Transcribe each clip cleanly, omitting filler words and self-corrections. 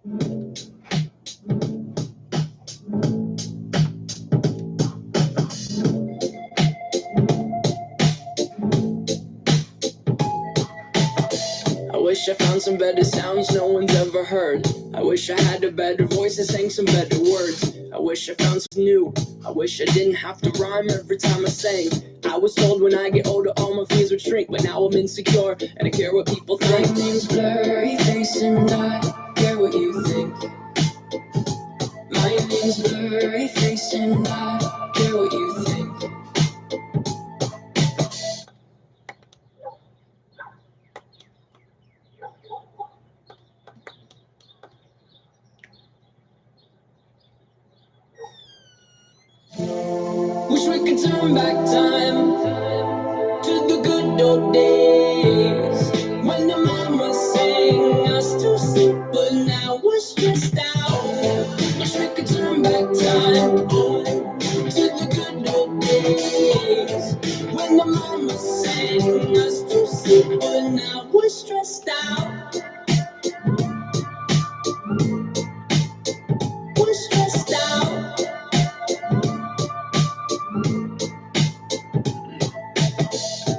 I wish I found some better sounds no one's ever heard. I wish I had a better voice and sang some better words. I wish I found some new. I wish I didn't have to rhyme every time I sang. I was told when I get older all my fears would shrink, but now I'm insecure and I care what people think. My name's Blurry Face and I care what you think. My name's Blurry Face and I care what you think. Wish we could turn back time to the good old days when the mama sang us to sleep, but now we're stressed out. Wish we could turn back time to the good old days when the mama sang us to sleep, but now we're stressed out. We're stressed out.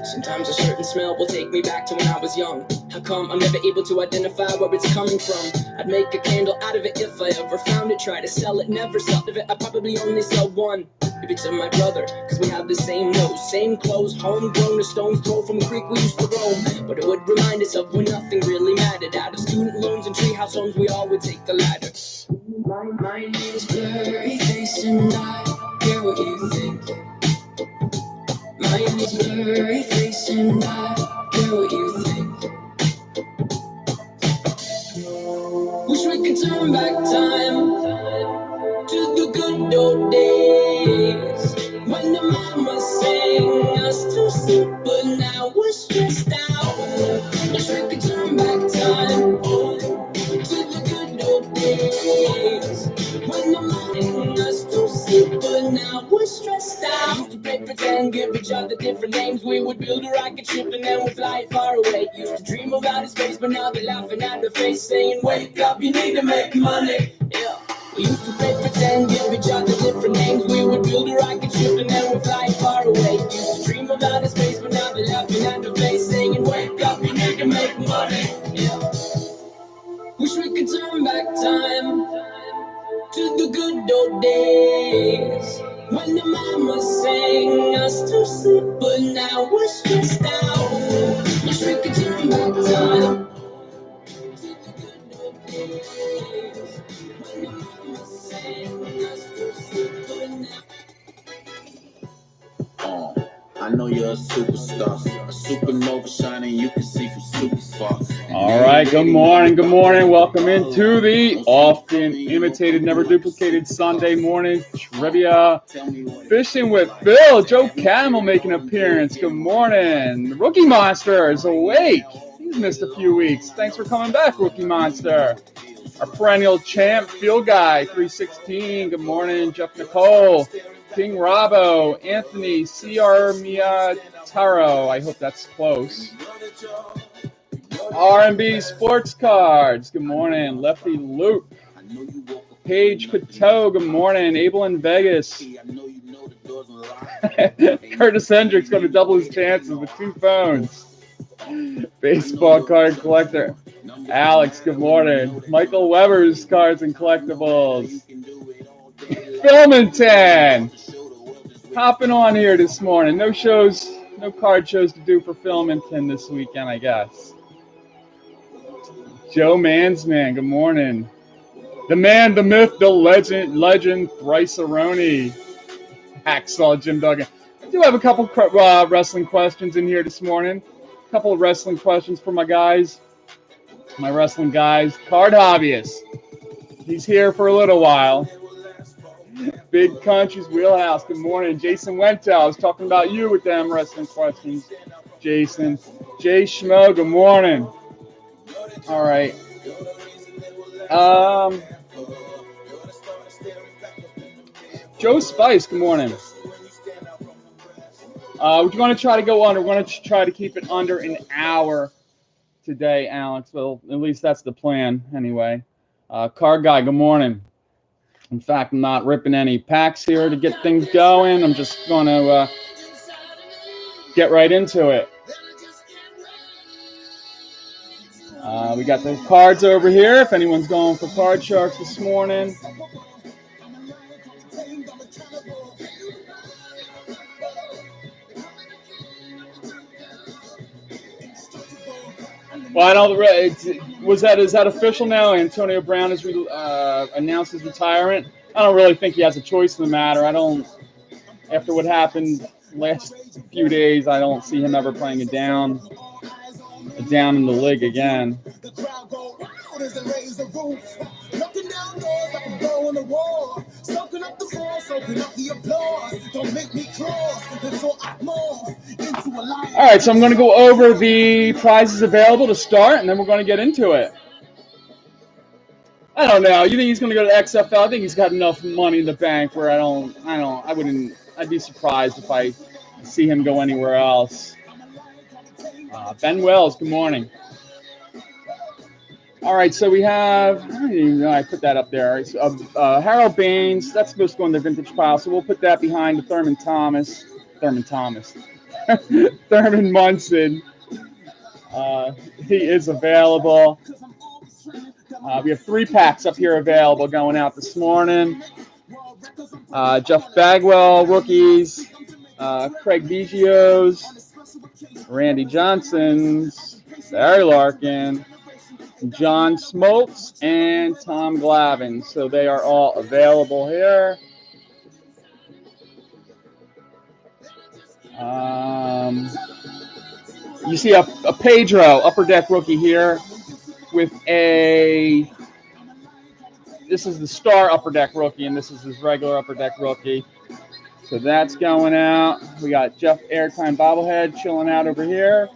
Sometimes a certain smell will take me back to when I was young. How come I'm never able to identify where it's coming from? I'd make a candle out of it if I ever found it. Try to sell it, never sell it. I'd probably only sell one. Maybe to my brother, cause we have the same nose, same clothes, homegrown, a stone's throw from a creek we used to roam. But it would remind us of when nothing really mattered. Out of student loans and treehouse homes, we all would take the ladder. My name's Blurry Face and I care what you think. My name's Blurry Face and I care what you think. Wish we could turn back time to the good old days when the mama sang us to sleep, but now we're stressed out. Wish we could turn back time to the good old days when the mama sang us to sleep, but now we're stressed out. Used to play pretend, give each other different names. We would build a rocket ship and then we'd fly it far away. Used to dream of outer space, but now they're laughing at the face, saying, wake up, you need to make money. Yeah. We used to play pretend, give each other different names. We would build a rocket ship and then we'd fly far away. Used to dream of outer space, but now they're laughing at the face, saying, wake up, you need to make money. Yeah. Wish we could turn back time to the good old days when the mama sang us to sleep, but now we're stressed out. Wish we could turn back time to the good old days when the mama sang us to sleep, but now. I know you're a superstar, a supernova shining, you can see from super far. All right, good morning, welcome into the often imitated, never duplicated Sunday morning trivia. Fishing with Phil, Joe Camel making an appearance, good morning. The Rookie Monster is awake, he's missed a few weeks, thanks for coming back, Rookie Monster. Our perennial champ, Field Guy, 316, good morning, Jeff Nicole. King Robbo, Anthony C.R. Miyataro, I hope that's close. R&B Sports Cards, good morning. Lefty Luke. Paige Coteau, good morning. Abel in Vegas. Curtis Hendricks going to double his chances with 2 phones. Baseball card collector. Alex, good morning. Michael Weber's Cards and Collectibles. Filmington. Hopping on here this morning. No shows, no card shows to do for Filmington this weekend, I guess. Joe Mansman, good morning. The man, the myth, the legend, Bryce Aroni. Hacksaw Jim Duggan. I do have a couple wrestling questions in here this morning. A couple of wrestling questions for my guys. My wrestling guys. Card Hobbyist. He's here for a little while. Big Country's Wheelhouse, good morning. Jason Wentel, I was talking about you with them wrestling questions. Jason. Jay Schmo, good morning. All right. Joe Spice, good morning. Would you want to try to go under? Want to try to keep it under an hour today, Alex? Well, at least that's the plan, anyway. Card guy, good morning. In fact, I'm not ripping any packs here to get things going. I'm just going to get right into it. We got the cards over here if anyone's going for Card Sharks this morning. Well, I don't. Is that official now? Antonio Brown has announced his retirement. I don't really think he has a choice in the matter. I don't. After what happened last few days, I don't see him ever playing a down in the league again. All right, so I'm going to go over the prizes available to start, and then we're going to get into it. I don't know. You think he's going to go to XFL? I think he's got enough money in the bank where I'd be surprised if I see him go anywhere else. Ben Wells, good morning. All right, so we have, I don't even know I put that up there. Harold Baines, that's supposed to go in the vintage pile, so we'll put that behind the Thurman Munson. He is available. We have 3 packs up here available going out this morning. Jeff Bagwell, rookies. Craig Biggio's. Randy Johnson's. Barry Larkin. John Smoltz, and Tom Glavine. So they are all available here. You see a Pedro Upper Deck rookie here with this is the Star Upper Deck rookie, and this is his regular Upper Deck rookie. So that's going out. We got Jeff Airtime Bobblehead chilling out over here.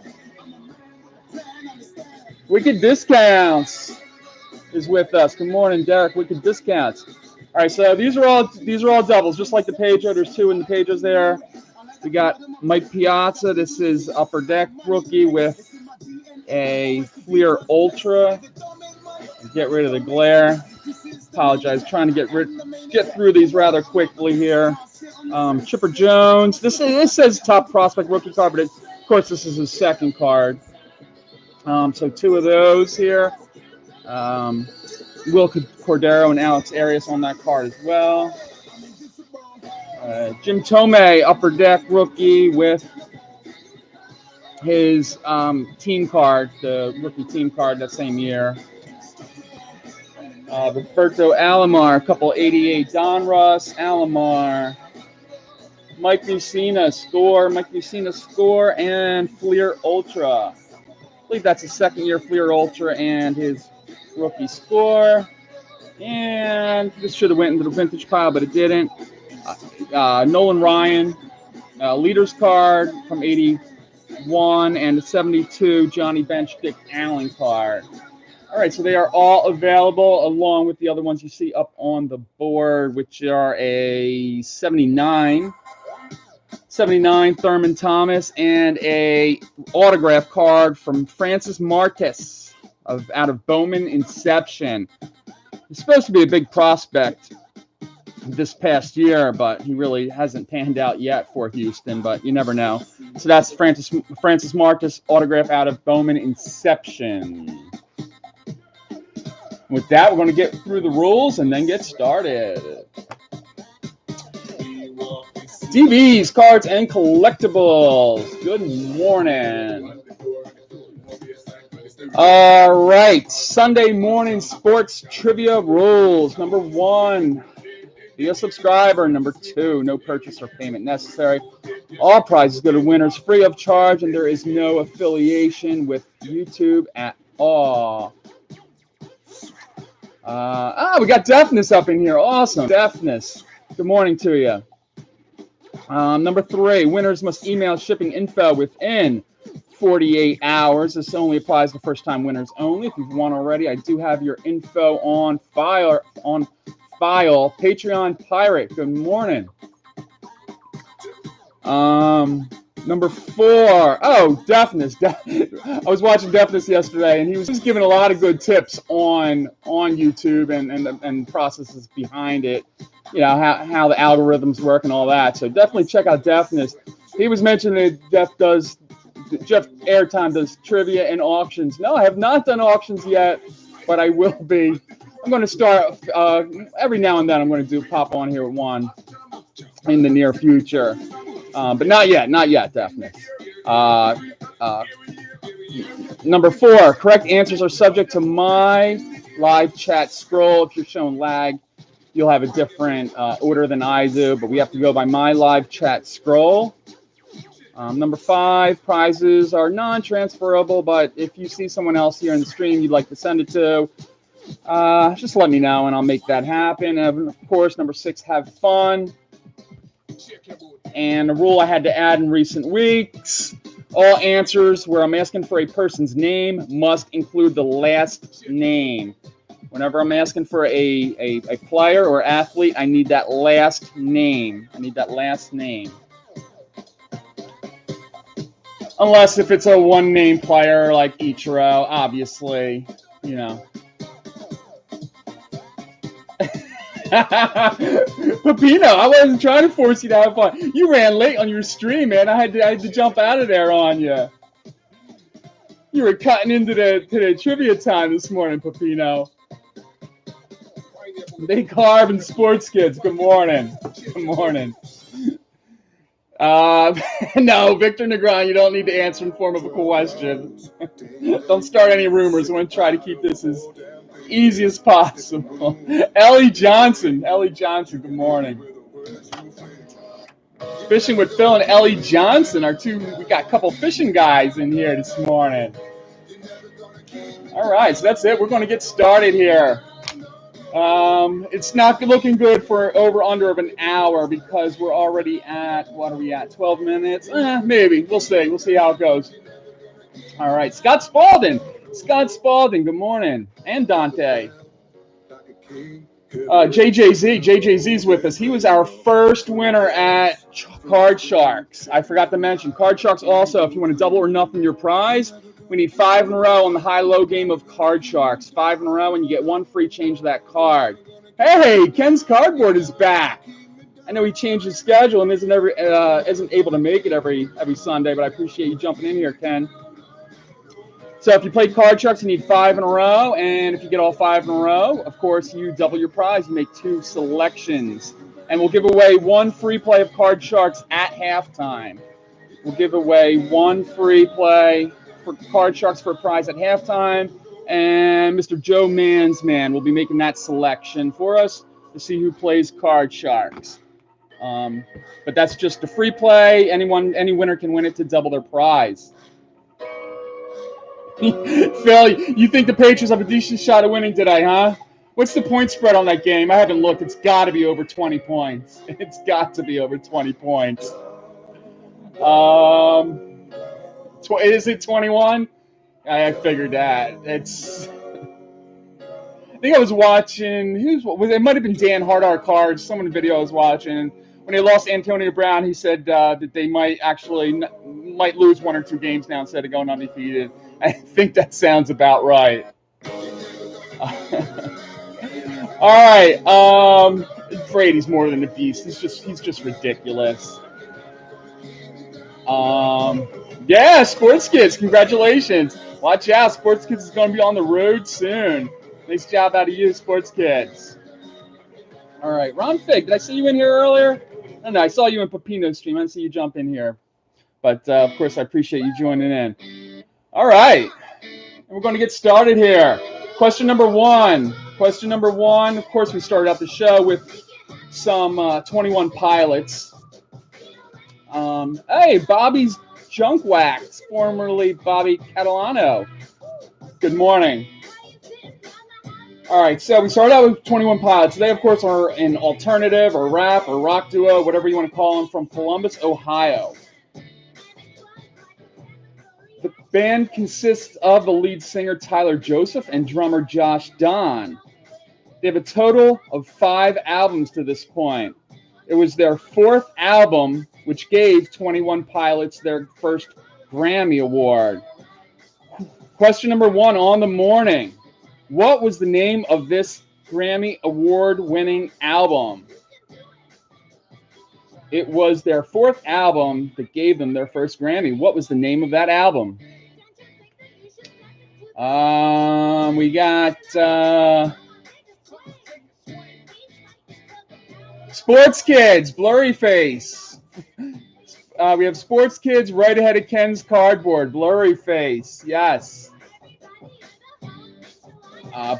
Wicked Discounts is with us. Good morning, Derek. Wicked Discounts. All right, so these are all doubles, just like the Pedro. There's 2 in the Pedros there. We got Mike Piazza. This is Upper Deck rookie with a Fleer Ultra. Get rid of the glare. Apologize, trying to get through these rather quickly here. Chipper Jones. This says top prospect rookie card, but of course this is his second card. So 2 of those here. Will Cordero and Alex Arias on that card as well. Jim Tomei, Upper Deck rookie with his team card, the rookie team card that same year. Roberto Alomar, a couple 88 Donruss, Alomar. Mike Mussina score, and Fleer Ultra. I believe that's his second year Fleer Ultra and his rookie score. And this should have went into the vintage pile, but it didn't. Nolan Ryan, leaders card from 81, and the 72 Johnny Bench Dick Allen card. All right, so they are all available along with the other ones you see up on the board, which are a 79 Thurman Thomas, and a autograph card from Francis Martes out of Bowman Inception. He's supposed to be a big prospect this past year, but he really hasn't panned out yet for Houston, but you never know. So that's Francis Martes autograph out of Bowman Inception. With that, we're going to get through the rules and then get started. DVs, cards, and collectibles. Good morning. All right, Sunday morning sports trivia rules. Number 1, be a subscriber. Number 2, no purchase or payment necessary. All prizes go to winners free of charge, and there is no affiliation with YouTube at all. We got Deafness up in here. Awesome. Deafness. Good morning to you. Number 3, winners must email shipping info within 48 hours. This only applies to first-time winners only. If you've won already, I do have your info on file. Patreon Pirate. Good morning. Number 4. Oh, deafness. I was watching deafness yesterday, and he was just giving a lot of good tips on YouTube and processes behind it. You know how the algorithms work and all that. So definitely check out deafness. He was mentioning that Jeff Airtime does trivia and auctions. No, I have not done auctions yet, but I will be. I'm going to start every now and then. I'm going to pop on here with one in the near future. But not yet, definitely. Number 4, correct answers are subject to my live chat scroll. If you're showing lag, you'll have a different order than I do, but we have to go by my live chat scroll. Number 5, prizes are non-transferable, but if you see someone else here in the stream you'd like to send it to, just let me know and I'll make that happen. And of course, number 6, have fun. And a rule I had to add in recent weeks, all answers where I'm asking for a person's name must include the last name. Whenever I'm asking for a player or athlete, I need that last name. Unless if it's a one-name player like Ichiro, obviously, you know. Pepino, I wasn't trying to force you to have fun. You ran late on your stream, man. I had to jump out of there on you. You were cutting into the trivia time this morning, Pepino. Big Carb and Sports Kids. Good morning. No, Victor Negron, you don't need to answer in form of a question. Don't start any rumors. I want to try to keep this as easy as possible. Ellie Johnson, good morning. Fishing with Phil and Ellie Johnson are we got a couple fishing guys in here this morning. All right, so that's it. We're going to get started here. It's not looking good for under of an hour because we're already at, 12 minutes? Maybe. We'll see. We'll see how it goes. All right, Scott Spalding, good morning. And Dante. JJZ's with us. He was our first winner at Card Sharks. I forgot to mention, Card Sharks also, if you want to double or nothing your prize, we need 5 in a row on the high-low game of Card Sharks. 5 in a row, and you get 1 free change of that card. Hey, Ken's Cardboard is back. I know he changed his schedule and isn't able to make it every Sunday, but I appreciate you jumping in here, Ken. So if you play Card Sharks, you need 5 in a row, and if you get all 5 in a row, of course, you double your prize. You make 2 selections, and we'll give away 1 free play of Card Sharks at halftime. We'll give away 1 free play for Card Sharks for a prize at halftime, and Mr. Joe Mansman will be making that selection for us to see who plays Card Sharks. But that's just a free play. Any winner can win it to double their prize. Phil, you think the Patriots have a decent shot of winning today, huh? What's the point spread on that game? I haven't looked. It's got to be over 20 points. It's got to be over 20 points. Is it 21? I figured that. I think I was watching. It might have been Dan Hardart Cards. Some of the video I was watching. When they lost Antonio Brown, he said that they might lose 1 or 2 games now instead of going undefeated. I think that sounds about right. All right. Brady's more than a beast. He's just ridiculous. Yeah, Sports Kids, congratulations. Watch out, Sports Kids is going to be on the road soon. Nice job out of you, Sports Kids. All right, Ron Fig, did I see you in here earlier? No, I saw you in Pepino's stream. I didn't see you jump in here. But, of course, I appreciate you joining in. All right, and we're going to get started here. Question number one. Of course, we started out the show with some 21 Pilots. Hey, Bobby's Junk Wax, formerly Bobby Catalano. Good morning. All right, so we started out with 21 Pilots. They, of course, are an alternative or rap or rock duo, whatever you want to call them, from Columbus, Ohio. The band consists of the lead singer Tyler Joseph and drummer Josh Don. They have a total of 5 albums to this point. It was their 4th album which gave 21 Pilots their first Grammy Award. Question number 1 on the morning. What was the name of this Grammy Award-winning album? It was their 4th album that gave them their first Grammy. What was the name of that album? We got Sports Kids, Blurry Face. We have Sports Kids right ahead of Ken's Cardboard, Blurry Face. Yes.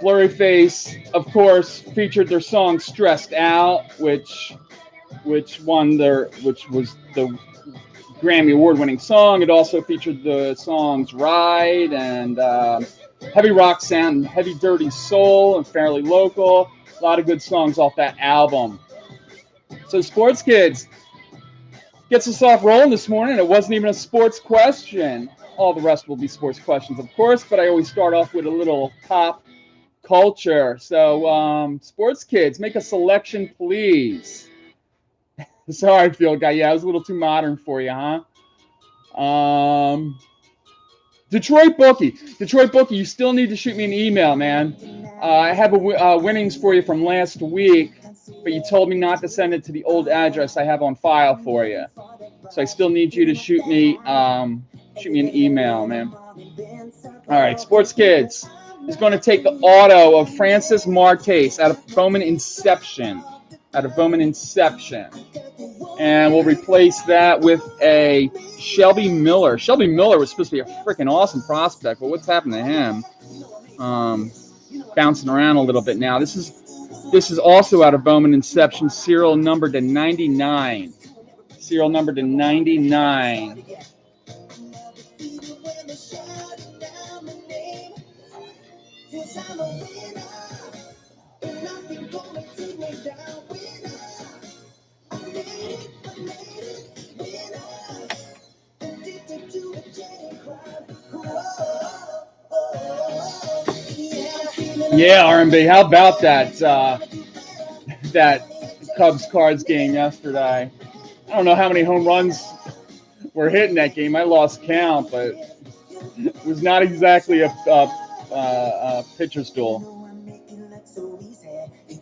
Blurry Face, of course, featured their song "Stressed Out," which was the Grammy Award-winning song. It also featured the songs "Ride" and "Heavy Rock Sound," "Heavy Dirty Soul," and "Fairly Local." A lot of good songs off that album. So, Sports Kids gets us off rolling this morning. It wasn't even a sports question. All the rest will be sports questions, of course, but I always start off with a little pop culture. So, Sports Kids, make a selection, please. Sorry, Field Guy. Yeah, I was a little too modern for you, huh? Detroit Bookie. Detroit Bookie, you still need to shoot me an email, man. I have winnings for you from last week, but you told me not to send it to the old address I have on file for you. So I still need you to shoot me an email, man. All right, Sports Kids is going to take the auto of Francis Martes out of Bowman Inception. And we'll replace that with a Shelby Miller. Shelby Miller was supposed to be a freaking awesome prospect, but what's happened to him? Bouncing around a little bit now. This is also out of Bowman Inception, serial numbered to 99. Serial numbered to 99. Yeah, R&B. How about that that Cubs Cards game yesterday? I don't know how many home runs were hit in that game. I lost count, but it was not exactly a pitcher's duel.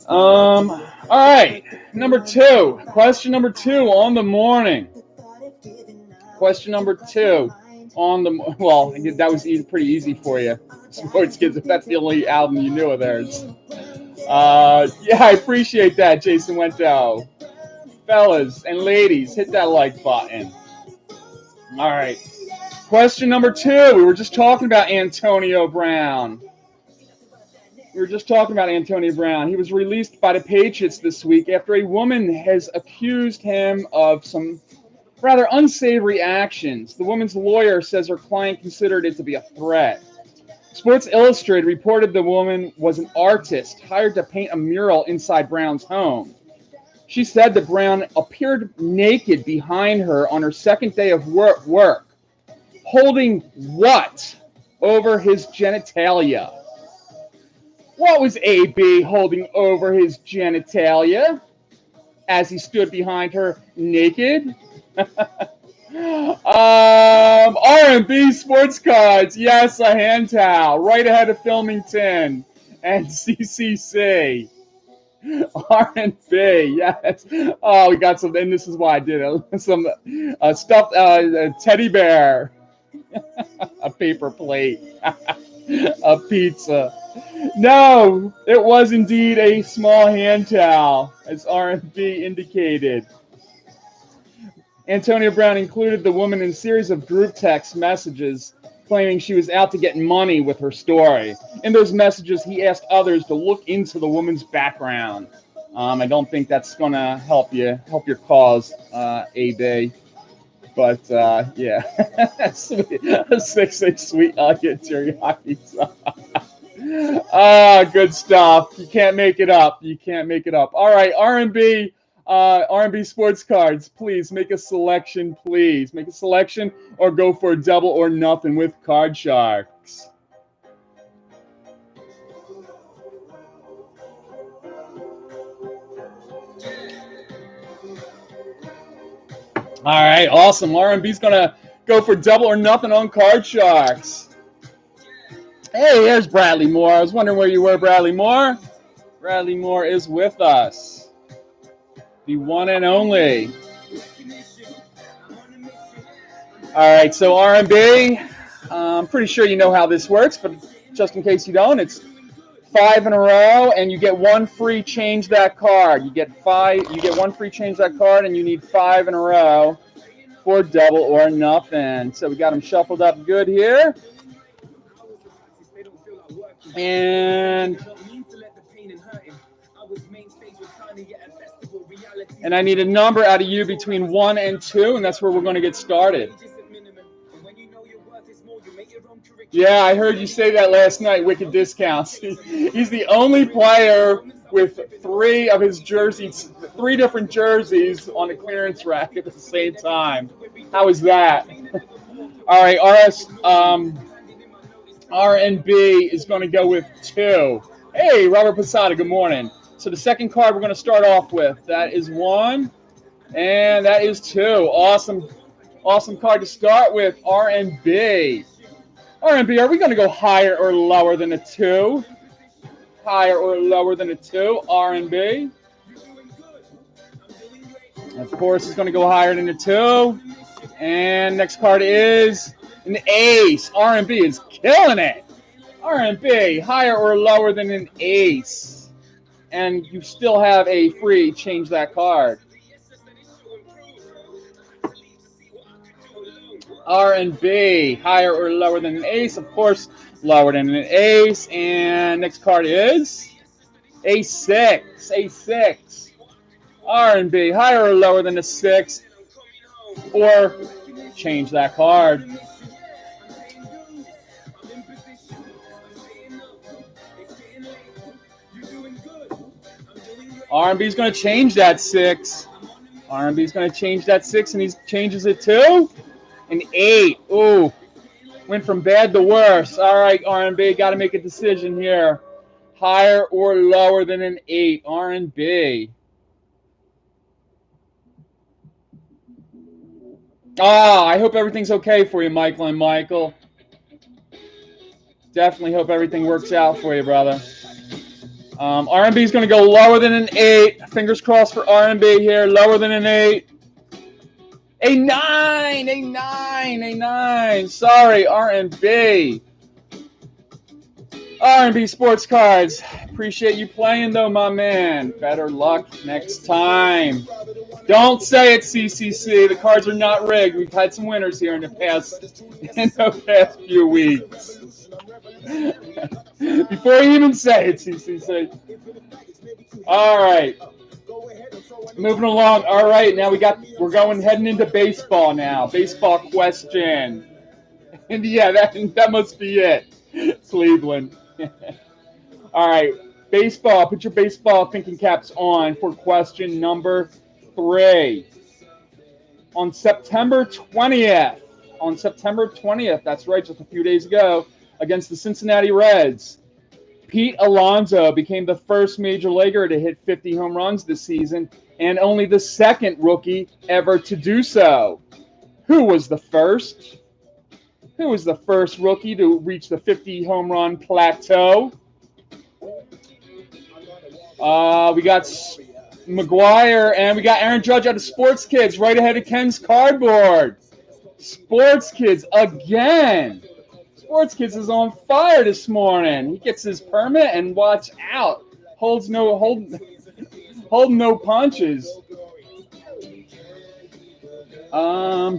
All right, number 2. Question number 2 on the morning. Question number 2 on the well, that was pretty easy for you, Sports Kids. If that's the only album you knew of theirs. Yeah, I appreciate that, Jason Wento. Fellas and ladies, hit that like button. All right. Question number 2. We were just talking about Antonio Brown. He was released by the Patriots this week after a woman has accused him of some rather unsavory actions. The woman's lawyer says her client considered it to be a threat. Sports Illustrated reported the woman was an artist hired to paint a mural inside Brown's home. She said that Brown appeared naked behind her on her second day of work, holding what over his genitalia? What was AB holding over his genitalia as he stood behind her naked? R&B Sports Cards. Yes, a hand towel. Right ahead of Filmington and CCC. R&B, yes. Oh, we got some, and this is why I did it. Some stuffed teddy bear, a paper plate, a pizza. No, it was indeed a small hand towel, as R&B indicated. Antonio Brown included the woman in a series of group text messages claiming she was out to get money with her story. In those messages, he asked others to look into the woman's background. I don't think that's going to help your cause, AB. But, yeah. Sweet. 6-6 sweet onion teriyaki sauce. Good stuff. You can't make it up. All right, R&B Sports Cards, please make a selection, or go for a double or nothing with Card Sharks. All right, awesome. RMB's going to go for double or nothing on Card Sharks. Hey, here's Bradley Moore. I was wondering where you were, Bradley Moore. Bradley Moore is with us. The one and only. All right, so RMB, I'm pretty sure you know how this works, but just in case you don't, it's 5 in a row, and you get one free change that card. You get one free change that card, and you need 5 in a row for double or nothing. So we got them shuffled up good here. And I need a number out of you between 1 and 2, and that's where we're going to get started. Yeah, I heard you say that last night, Wicked Discounts. He's the only player with 3 of his jerseys, 3 different jerseys on the clearance rack at the same time. How is that? All right, RNB is going to go with 2. Hey, Robert Posada, good morning. So the second card we're going to start off with, that is 1, and that is 2. Awesome card to start with, RNB. RNB, are we going to go higher or lower than a 2? Higher or lower than a 2, RNB. Of course, it's going to go higher than a 2. And next card is an ace. RNB is killing it. RNB, higher or lower than an ace. And you still have a free change that card. RNB, higher or lower than an ace. Of course, lower than an ace. And next card is A6. A6. RNB, higher or lower than a 6. Or change that card. RNB's going to change that 6. RNB's going to change that 6, and he changes it to an 8. Ooh, went from bad to worse. All right, RNB, got to make a decision here. Higher or lower than an 8, RNB. I hope everything's okay for you, Michael and Michael. Definitely hope everything works out for you, brother. RNB is going to go lower than an 8. Fingers crossed for RNB here. Lower than an 8. A 9. A 9. A 9. Sorry, RNB. RNB Sports Cards. Appreciate you playing, though, my man. Better luck next time. Don't say it, CCC. The cards are not rigged. We've had some winners here in the past few weeks. Before you even say it, CCC. All right. Moving along. All right, now we're heading into baseball now. Baseball question. And yeah, that must be it. Cleveland. All right. Baseball. Put your baseball thinking caps on for question number 3. On September 20th, that's right, just a few days ago, against the Cincinnati Reds, Pete Alonso became the first major leaguer to hit 50 home runs this season and only the second rookie ever to do so. Who was the first? Who was the first rookie to reach the 50 home run plateau? We got McGuire, and we got Aaron Judge out of Sports Kids, right ahead of Ken's cardboard. Sports Kids again. Sports Kids is on fire this morning. He gets his permit, and watch out, holding no punches.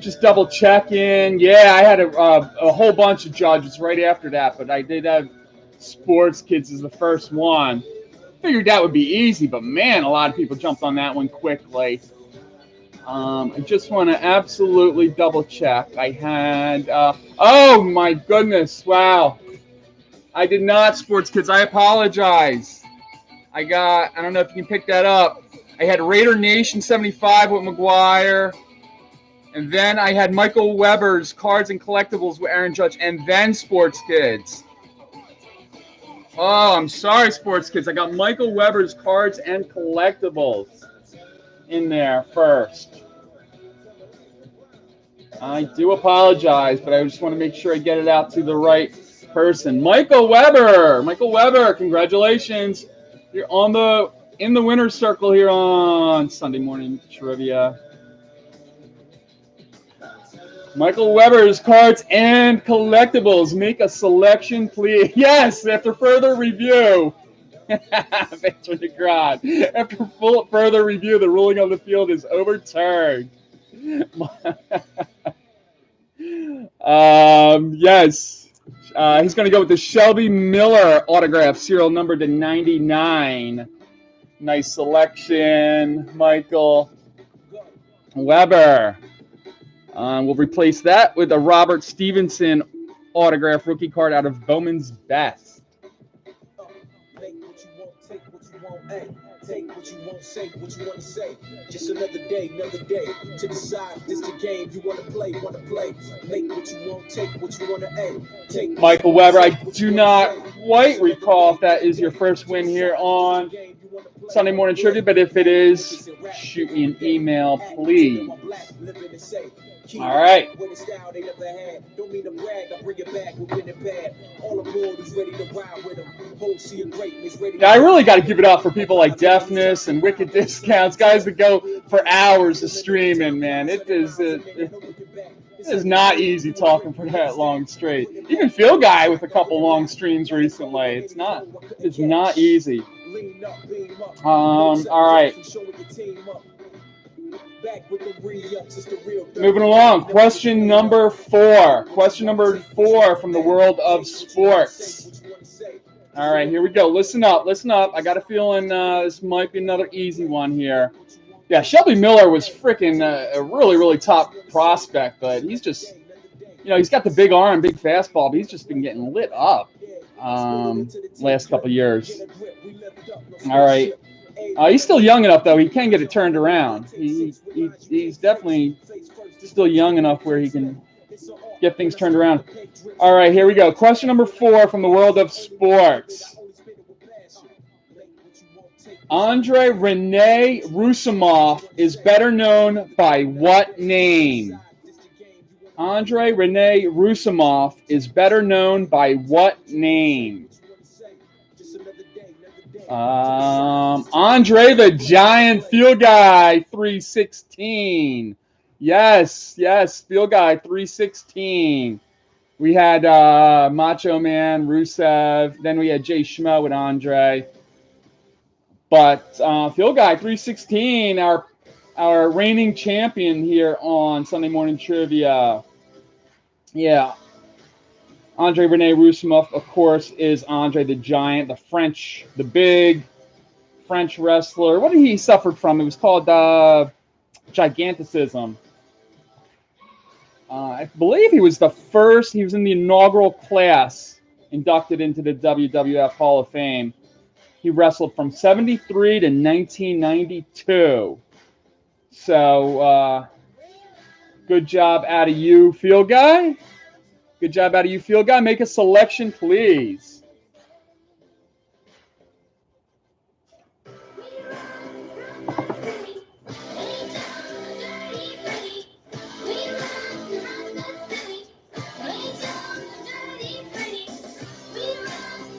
Just double checking. Yeah, I had a whole bunch of judges right after that, but I did have Sports Kids as the first one. Figured that would be easy, but man, a lot of people jumped on that one quickly. I just want to absolutely double check. I had, oh my goodness, wow. I did not, Sports Kids. I apologize. I don't know if you can pick that up. I had Raider Nation 75 with McGuire. And then I had Michael Weber's Cards and Collectibles with Aaron Judge. And then Sports Kids. Oh, I'm sorry, Sports Kids. I got Michael Weber's Cards and Collectibles in there first. I do apologize, but I just want to make sure I get it out to the right person. Michael Weber. Michael Weber, congratulations. You're in the winner's circle here on Sunday Morning Trivia. Michael Weber's Cards and Collectibles. Make a selection, please. Yes, after further review. Victor DeGrod. After further review, the ruling of the field is overturned. Yes. He's going to go with the Shelby Miller autograph, serial number to 99. Nice selection, Michael Weber. We'll replace that with a Robert Stevenson autograph rookie card out of Bowman's Best. Take what you want, say what you want to say. Just another day to decide if this the game you want to play. Make what you want, take what you want to take. Michael Weber, I do not quite recall if that is your first win here on Sunday Morning Trivia, but if it is, shoot me an email, please. All right. Yeah, I really got to give it up for people like Deafness and Wicked Discounts, guys that go for hours of streaming, man. It is not easy talking for that long straight. Even Phil Guy with a couple long streams recently. It's not easy. All right. Moving along. Question number 4. Question number 4 from the world of sports. All right, here we go. Listen up. I got a feeling this might be another easy one here. Yeah, Shelby Miller was freaking a really, really top prospect, but he's just, he's got the big arm, big fastball, but he's just been getting lit up last couple years. All right. He's still young enough, though. He can get it turned around. He's definitely still young enough where he can get things turned around. All right, here we go. Question number 4 from the world of sports. Andre Rene Roussimoff is better known by what name? Andre Rene Roussimoff is better known by what name? Andre the Giant Field Guy 316. Yes, Field Guy 316. We had Macho Man, Rusev. Then we had Jay Schmo with Andre. But Field Guy 316, our reigning champion here on Sunday Morning Trivia. Yeah. Andre Rene Roussimoff, of course, is Andre the Giant, the big French wrestler. What did he suffer from? It was called giganticism. I believe he was in the inaugural class inducted into the WWF Hall of Fame. He wrestled from 73 to 1992. So, good job out of you, Field Guy. Good job out of you, Field Guy. Make a selection, please.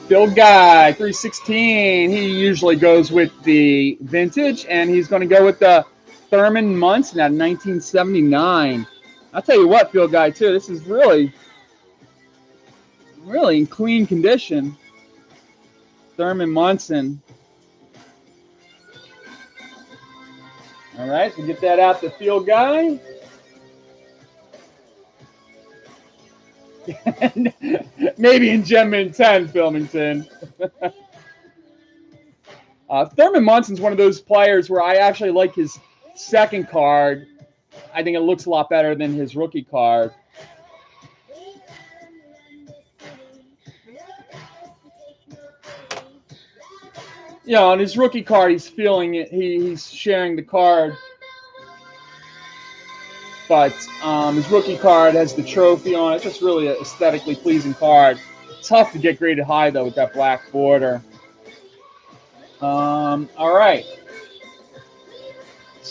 Field Guy 316. He usually goes with the vintage, and he's going to go with the Thurman Munson out of 1979. I'll tell you what, Field Guy, too. This is really in clean condition. Thurman Munson. All right, so get that out to Field Guy. Maybe in Gemmin 10, Filmington. Thurman Munson's one of those players where I actually like his second card. I think it looks a lot better than his rookie card. On his rookie card, he's feeling it. He's sharing the card. But his rookie card has the trophy on it. It's just really an aesthetically pleasing card. Tough to get graded high, though, with that black border. All right.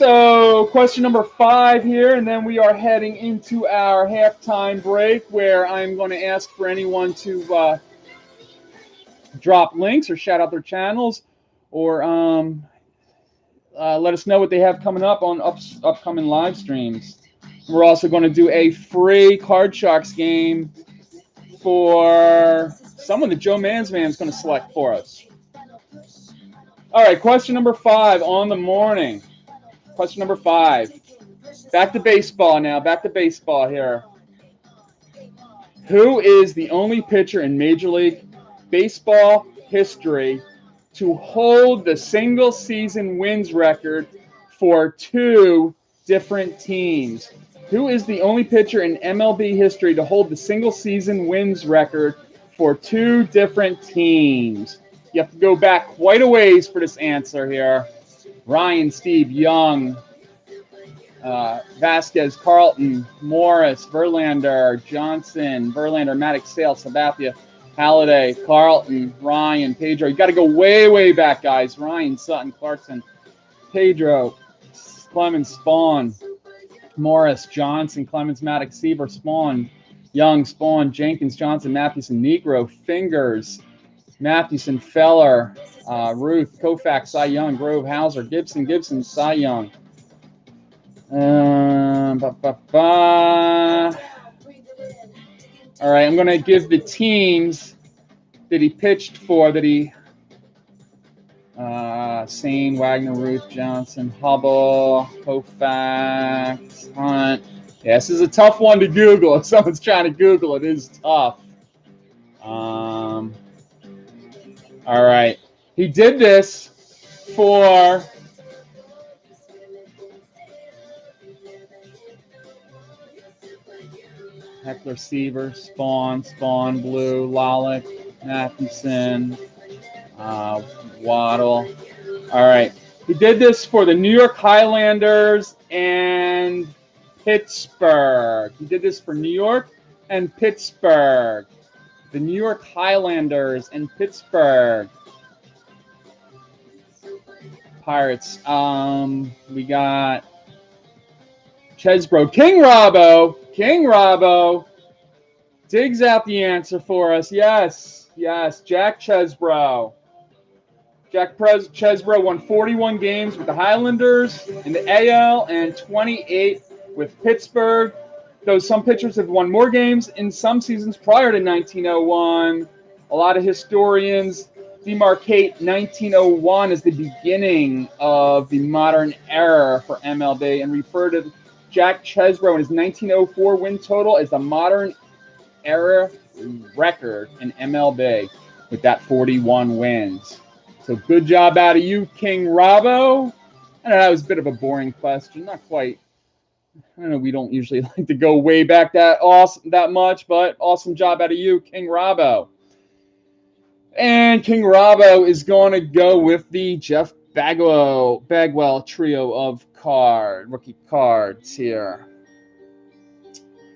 So, question number 5 here, and then we are heading into our halftime break where I'm going to ask for anyone to drop links or shout out their channels or let us know what they have coming up on upcoming live streams. We're also going to do a free Card Sharks game for someone that Joe Mansman is going to select for us. All right, question number 5 on the morning. Question number 5. Back to baseball now. Back to baseball here. Who is the only pitcher in Major League Baseball history to hold the single season wins record for 2 different teams? Who is the only pitcher in MLB history to hold the single season wins record for 2 different teams? You have to go back quite a ways for this answer here. Ryan, Steve, Young, Vasquez, Carlton, Morris, Verlander, Johnson, Verlander, Maddox, Sale, Sabathia, Halladay, Carlton, Ryan, Pedro. You got to go way, way back, guys. Ryan, Sutton, Clarkson, Pedro, Clemens, Spawn, Morris, Johnson, Clemens, Maddox, Seaver, Spawn, Young, Spawn, Jenkins, Johnson, Mathewson, Negro, Fingers, Mathewson, Feller, Ruth, Koufax, Cy Young, Grove, Hauser, Gibson, Cy Young. All right, I'm going to give the teams that he pitched for, that he Sane, Wagner, Ruth, Johnson, Hubble, Koufax, Hunt. Yeah, this is a tough one to Google. If someone's trying to Google it, it is tough. All right. He did this for Heckler, Seaver, Spawn, Blue, Lalick, Mathewson, Waddle. All right. He did this for the New York Highlanders and Pittsburgh. He did this for New York and Pittsburgh. The New York Highlanders and Pittsburgh Pirates. We got Chesbro. King Robbo digs out the answer for us. Yes, Jack Chesbro. Jack Chesbro won 41 games with the Highlanders in the AL and 28 with Pittsburgh. Though some pitchers have won more games in some seasons prior to 1901, a lot of historians demarcate 1901 as the beginning of the modern era for MLB and refer to Jack Chesbro and his 1904 win total as the modern era record in MLB with that 41 wins. So good job out of you, King Robbo. I know that was a bit of a boring question, not quite. I know we don't usually like to go way back that much, but awesome job out of you, King Robbo. And King Robbo is going to go with the Jeff Bagwell trio of rookie cards here.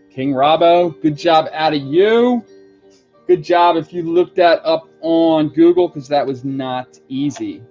King Robbo, good job out of you. Good job if you looked that up on Google, because that was not easy.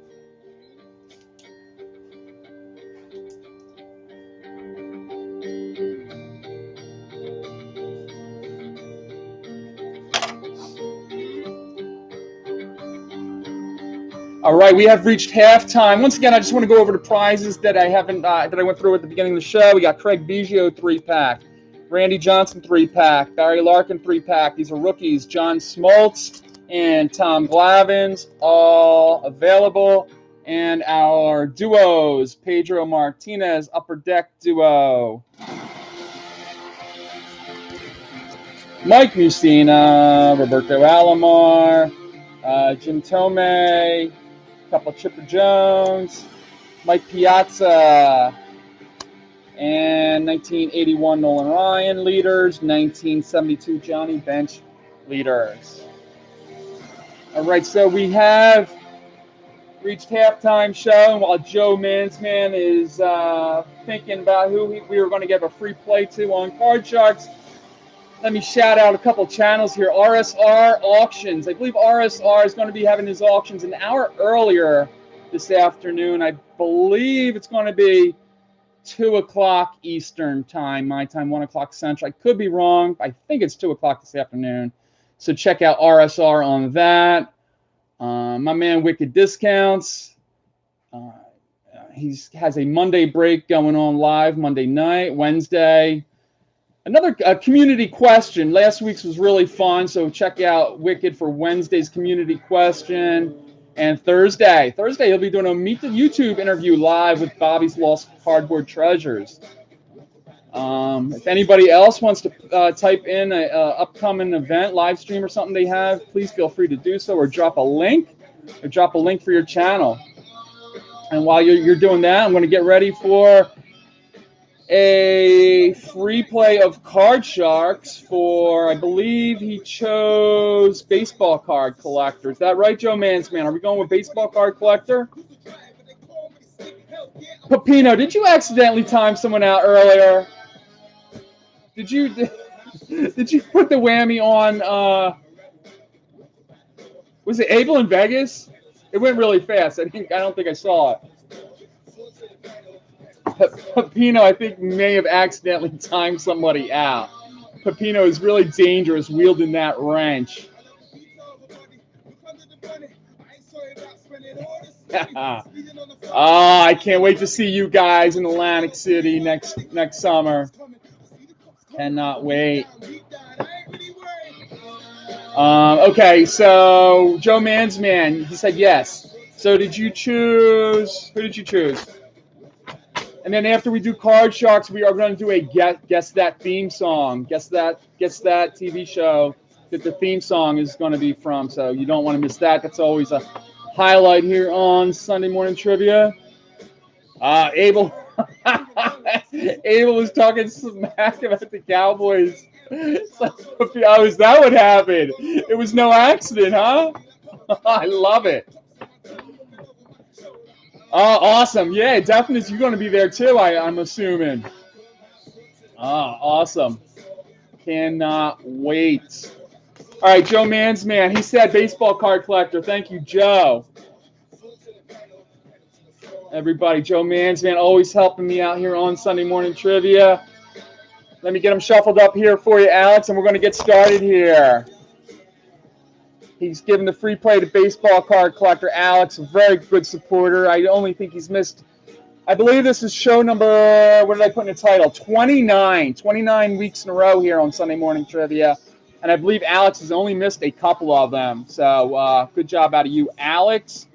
All right, we have reached halftime. Once again, I just want to go over the prizes that I haven't that I went through at the beginning of the show. We got Craig Biggio 3-pack, Randy Johnson 3-pack, Barry Larkin 3-pack. These are rookies. John Smoltz and Tom Glavine, all available. And our duos, Pedro Martinez, Upper Deck duo. Mike Mussina, Roberto Alomar, Jim Thome, a couple Chipper Jones, Mike Piazza, and 1981 Nolan Ryan leaders, 1972 Johnny Bench leaders. All right, so we have reached halftime show, and while Joe Mansman is thinking about who we were going to give a free play to on Card Sharks, let me shout out a couple channels here. RSR Auctions. I believe RSR is going to be having his auctions an hour earlier this afternoon. I believe it's going to be 2 o'clock Eastern time, my time, 1 o'clock Central. I could be wrong. I think it's 2 o'clock this afternoon. So check out RSR on that. My man Wicked Discounts. He has a Monday break going on live Monday night, Wednesday. Another community question. Last week's was really fun, so check out Wicked for Wednesday's community question. And Thursday he'll be doing a Meet the YouTube interview live with Bobby's Lost Cardboard Treasures. If anybody else wants to type in a upcoming event, live stream or something they have, please feel free to do so, or drop a link for your channel. And while you're doing that, I'm going to get ready for a free play of Card Sharks for, I believe he chose Baseball Card Collector. Is that right, Joe Mansman? Are we going with Baseball Card Collector? Pepino, did you accidentally time someone out earlier? Did you put the whammy on, was it Abel in Vegas? It went really fast. I don't think I saw it. Pepino, I think, may have accidentally timed somebody out. Pepino is really dangerous wielding that wrench. I can't wait to see you guys in Atlantic City next summer. Cannot wait. Okay, so Joe Mansman, he said yes. So who did you choose? And then after we do Card Sharks, we are going to do a guess that theme song. Guess that TV show that the theme song is going to be from. So you don't want to miss that. That's always a highlight here on Sunday Morning Trivia. Abel was talking smack about the Cowboys. Oh, is that what happened? It was no accident, huh? I love it. Oh, awesome. Yeah, Definitely, you're going to be there too, I'm assuming. Awesome. Cannot wait. All right, Joe Mansman. He said Baseball Card Collector. Thank you, Joe. Everybody, Joe Mansman always helping me out here on Sunday Morning Trivia. Let me get them shuffled up here for you, Alex, and we're going to get started here. He's given the free play to Baseball Card Collector. Alex, a very good supporter. I only think he's missed, I believe this is show number, what did I put in the title? 29 weeks in a row here on Sunday Morning Trivia. And I believe Alex has only missed a couple of them. So good job out of you, Alex.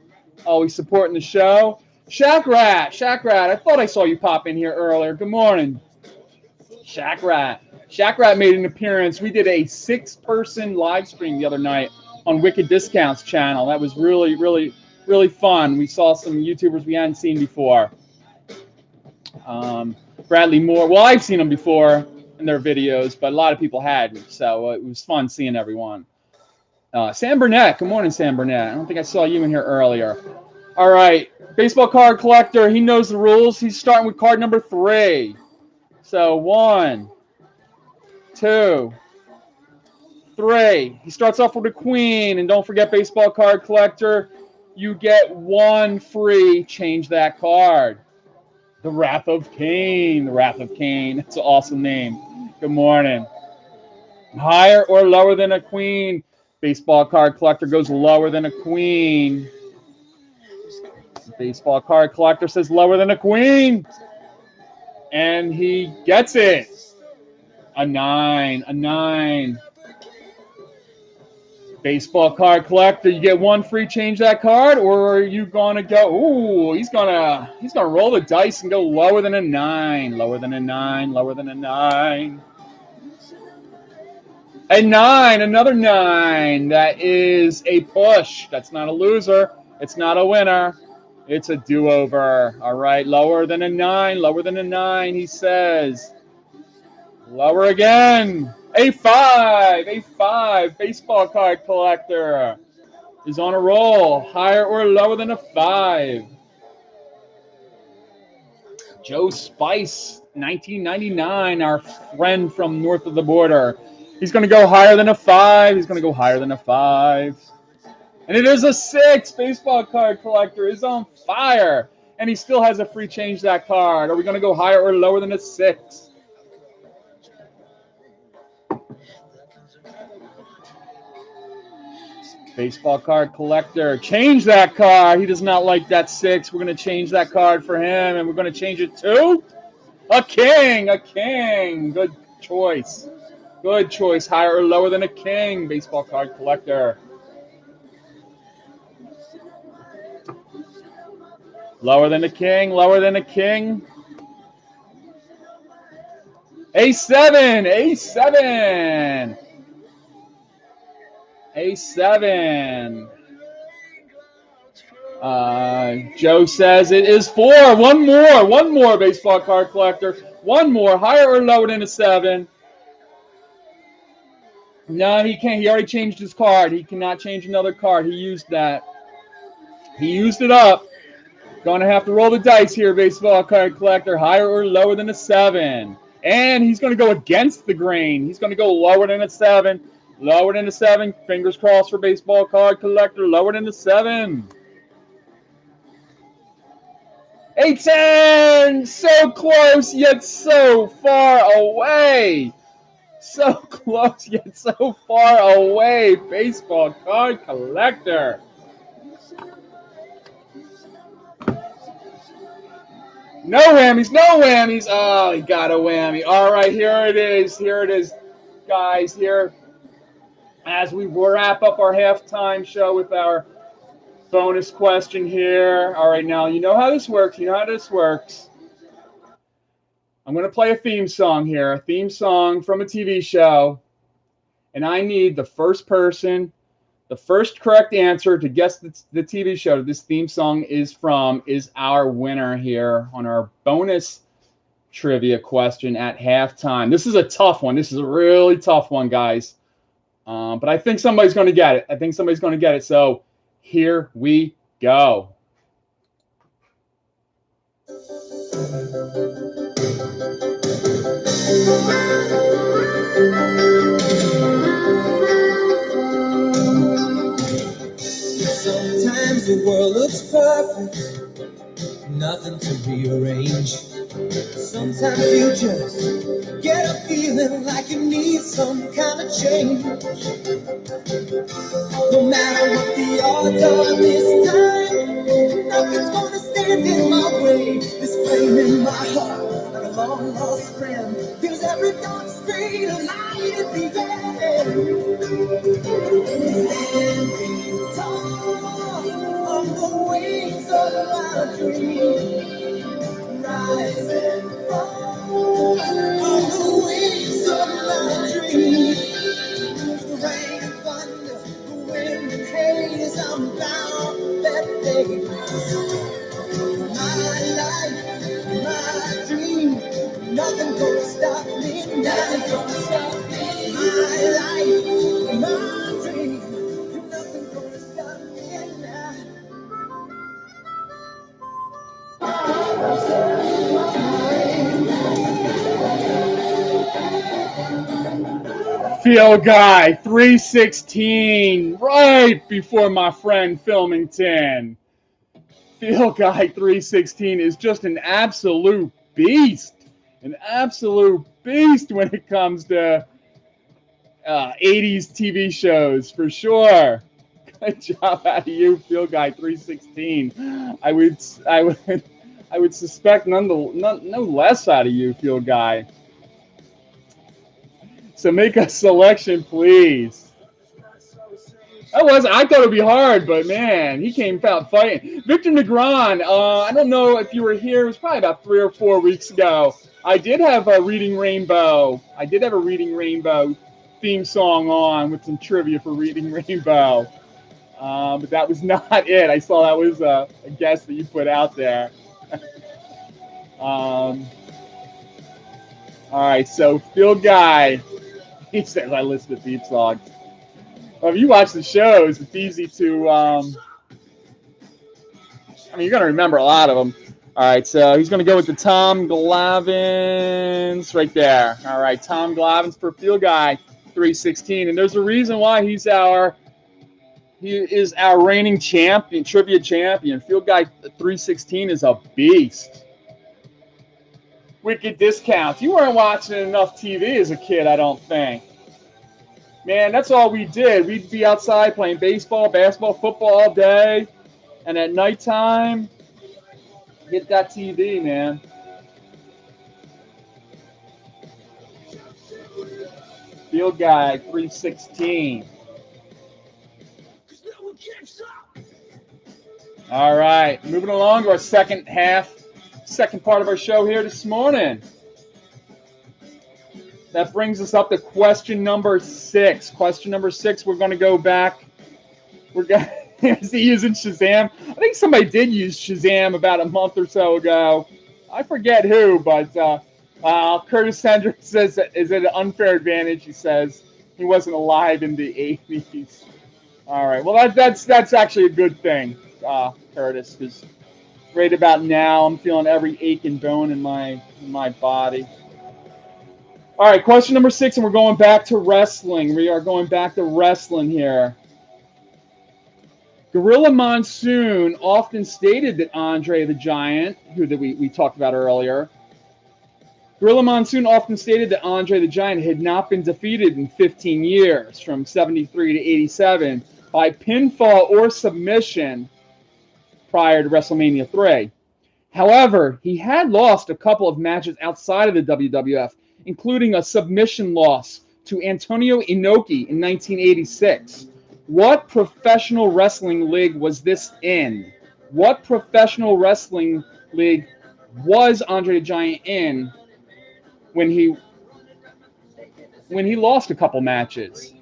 Always supporting the show. Shack Rat, I thought I saw you pop in here earlier. Good morning. Shack Rat made an appearance. We did a 6-person live stream the other night on Wicked Discounts channel. That was really, really, really fun. We saw some YouTubers we hadn't seen before. Bradley Moore. Well, I've seen them before in their videos, but a lot of people hadn't. So it was fun seeing everyone. Sam Burnett. Good morning, Sam Burnett. I don't think I saw you in here earlier. All right. Baseball Card Collector. He knows the rules. He's starting with card number 3. So 1, 2, 3. He starts off with a queen, and don't forget, Baseball Card Collector, you get 1 free. Change that card. The Wrath of Cain. That's an awesome name. Good morning. Higher or lower than a queen? Baseball Card Collector goes lower than a queen. Baseball Card Collector says lower than a queen. And he gets it. A 9. Baseball Card Collector, you get 1 free. Change that card, or are you gonna go? Ooh, he's gonna roll the dice and go lower than a 9. A 9, another 9. That is a push. That's not a loser. It's not a winner. It's a do-over. All right, lower than a 9, he says. Lower again. A 5. Baseball Card Collector is on a roll. Higher or lower than a 5. Joe Spice, 1999, our friend from north of the border. He's going to go higher than a 5. And it is a 6. Baseball Card Collector is on fire. And he still has a free change that card. Are we going to go higher or lower than a 6? Baseball card collector. Change that card. He does not like that 6. We're going to change that card for him, and we're going to change it to a king. A king. Good choice. Good choice. Higher or lower than a king, baseball card collector. Lower than a king. Lower than a king. A7. A7. A7. Joe says it is 4. One more baseball card collector. One more, higher or lower than a 7. No, he can't. He already changed his card. He cannot change another card. He used that. He used it up. Going to have to roll the dice here, baseball card collector. Higher or lower than a 7. And he's going to go against the grain. He's going to go lower than a 7. Lower than a 7. Fingers crossed for baseball card collector. Lower than a 7. A10! So close, yet so far away. So close, yet so far away. Baseball card collector. No whammies, no whammies. Oh, he got a whammy. All right, here it is. Here it is, guys. Here, as we wrap up our halftime show with our bonus question here. All right, now, you know how this works. You know how this works. I'm going to play a theme song here, a theme song from a TV show. And I need the first person, the first correct answer to guess the TV show this theme song is from is our winner here on our bonus trivia question at halftime. This is a tough one. This is a really tough one, guys. But I think somebody's going to get it. I think somebody's going to get it. So here we go. Sometimes the world looks perfect, nothing to rearrange. Sometimes you just get a feeling like you need some kind of change. No matter what the odds are this time, nothing's gonna stand in my way. This flame in my heart, like a long lost friend, feels every dark straight a light at the end. Standing tall on the wings of my dream, rising fall on the wings of my dream. The rain and thunder, the wind and haze, I'm bound that day. My life, my dream, nothing gonna stop me, nothing gonna stop me. My life, my dream, nothing gonna stop me now. Field Guy 316, right before my friend Filmington. Field Guy 316 is just an absolute beast. An absolute beast when it comes to 80s TV shows, for sure. Good job out of you, Field Guy 316. I would suspect no less out of you, Field Guy. So make a selection, please. I thought it would be hard, but man, he came out fighting. Victor Negron, I don't know if you were here. It was probably about 3 or 4 weeks ago. I did have a Reading Rainbow. I did have a Reading Rainbow theme song on with some trivia for Reading Rainbow. But that was not it. I saw that was a guess that you put out there. All right, so Field Guy, he says I listen to theme songs. Well, if you watch the shows, it's easy to, I mean, you're going to remember a lot of them. All right, so he's going to go with the Tom Glavins right there. All right, Tom Glavins for Field Guy 316. And there's a reason why he's our He is our reigning champion, trivia champion. Field Guy 316 is a beast. Wicked discounts. You weren't watching enough TV as a kid, I don't think. Man, that's all we did. We'd be outside playing baseball, basketball, football all day. And at nighttime, get that TV, man. Field Guy 316. All right, moving along to our second part of our show here this morning. That brings us up to question number 6. Question number 6, we're going to go back. Is he using Shazam? I think somebody did use Shazam about a month or so ago. I forget who, but Curtis Hendricks says, is it an unfair advantage? He says he wasn't alive in the 80s. All right, well, that's actually a good thing, Curtis, because right about now I'm feeling every ache and bone in my body. All right, question number 6, and we're going back to wrestling. We are going back to wrestling here. Gorilla Monsoon often stated that Andre the Giant, who that we talked about earlier, Gorilla Monsoon often stated that Andre the Giant had not been defeated in 15 years, from 73 to 87, by pinfall or submission prior to WrestleMania 3. However, he had lost a couple of matches outside of the WWF, including a submission loss to Antonio Inoki in 1986. What professional wrestling league was this in? What professional wrestling league was Andre the Giant in when he lost a couple matches?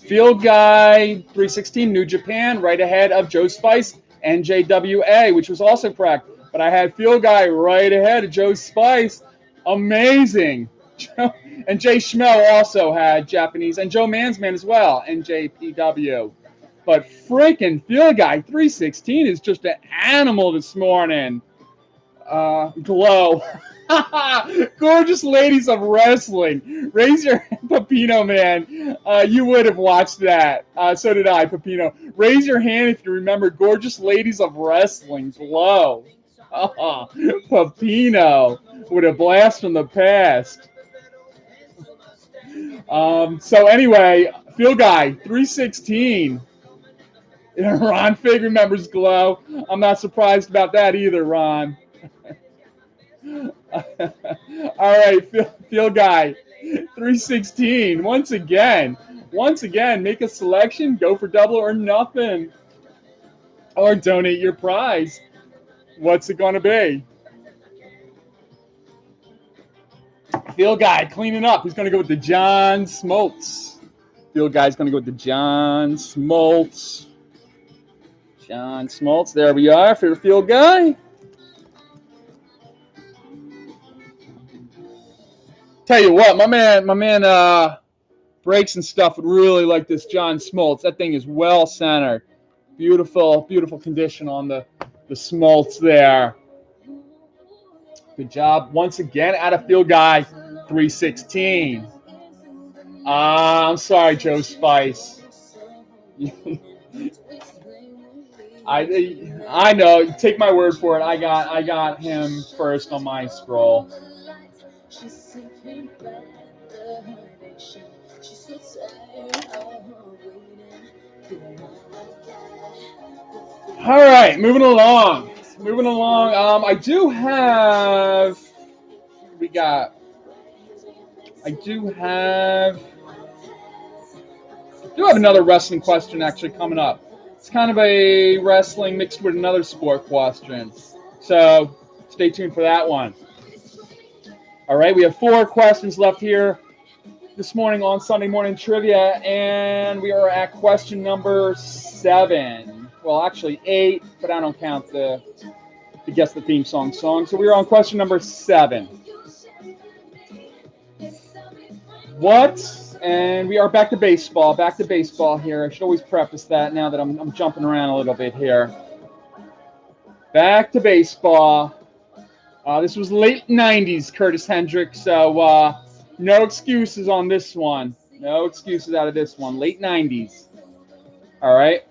Field Guy 316, New Japan, right ahead of Joe Spice, NJWA, which was also correct. But I had Field Guy right ahead of Joe Spice. Amazing. And Jay Schmel also had Japanese, and Joe Mansman as well, NJPW. But freaking Field Guy 316 is just an animal this morning. Glow. Gorgeous ladies of wrestling. Raise your hand, Pepino, man. You would have watched that. So did I, Pepino. Raise your hand if you remember Gorgeous Ladies of Wrestling. Glow. Pepino with a blast from the past. So anyway, Field Guy 316. Ron Fig remembers Glow. I'm not surprised about that either, Ron. All right, Field Guy 316. Once again, make a selection, go for double or nothing, or donate your prize. What's it going to be? Field Guy cleaning up. He's going to go with the John Smoltz. Field Guy's going to go with the John Smoltz. John Smoltz. There we are for the Field Guy. Tell you what, my man, Breaks and stuff would really like this John Smoltz. That thing is well centered. Beautiful condition on the Smoltz there. Good job once again out of Field Guy 316. I'm sorry, Joe Spice. I know. Take my word for it. I got him first on my scroll. All right, moving along. I do have another wrestling question actually coming up. It's kind of a wrestling mixed with another sport question. So stay tuned for that one. All right, we have 4 questions left here this morning on Sunday Morning Trivia, and we are at question number 7. Well, actually 8, but I don't count the Guess the Theme Song. So we are on question number 7. And we are back to baseball here. I should always preface that now that I'm jumping around a little bit here. Back to baseball. This was late 90s, Curtis Hendricks, so no excuses on this one. No excuses out of this one. Late 90s. All right.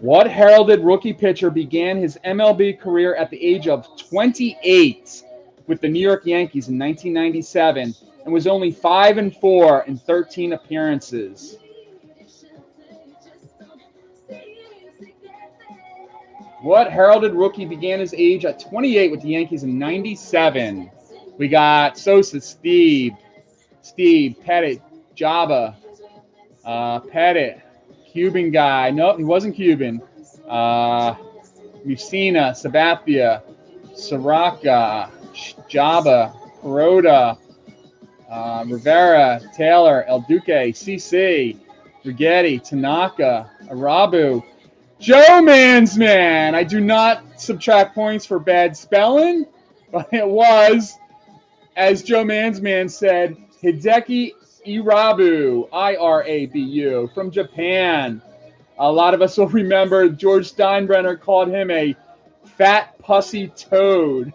What heralded rookie pitcher began his MLB career at the age of 28 with the New York Yankees in 1997 and was only 5-4 in 13 appearances? What heralded rookie began his age at 28 with the Yankees in 97? We got Sosa, Steve, Pettit, Jabba, Pettit, Cuban guy. Nope, he wasn't Cuban. Mussina, Sabathia, Soraka, Jabba, Perota, Rivera, Taylor, El Duque, CC, Rigetti, Tanaka, Arabu, Joe Mansman. I do not subtract points for bad spelling, but it was, as Joe Mansman said, Hideki Irabu, Irabu, from Japan. A lot of us will remember George Steinbrenner called him a fat pussy toad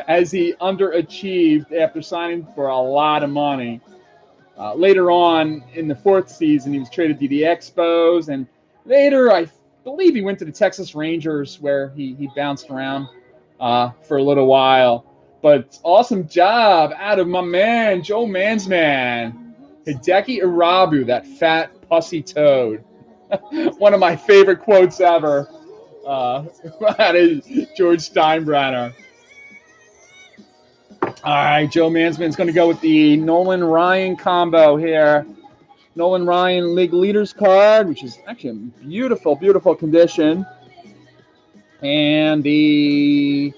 as he underachieved after signing for a lot of money. Later on in the fourth season, he was traded to the Expos, and later I believe he went to the Texas Rangers where he bounced around for a little while. But awesome job out of my man, Joe Mansman. Hideki Irabu, that fat pussy toad. One of my favorite quotes ever out of George Steinbrenner. All right, Joe Mansman's going to go with the Nolan Ryan combo here. Nolan Ryan League Leaders card, which is actually in beautiful, beautiful condition. And the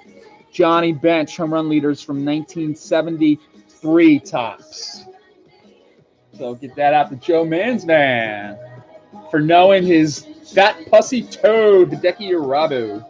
Johnny Bench Home Run Leaders from 1973 tops. So get that out to Joe Mansman for knowing his fat pussy toad, Hideki Irabu.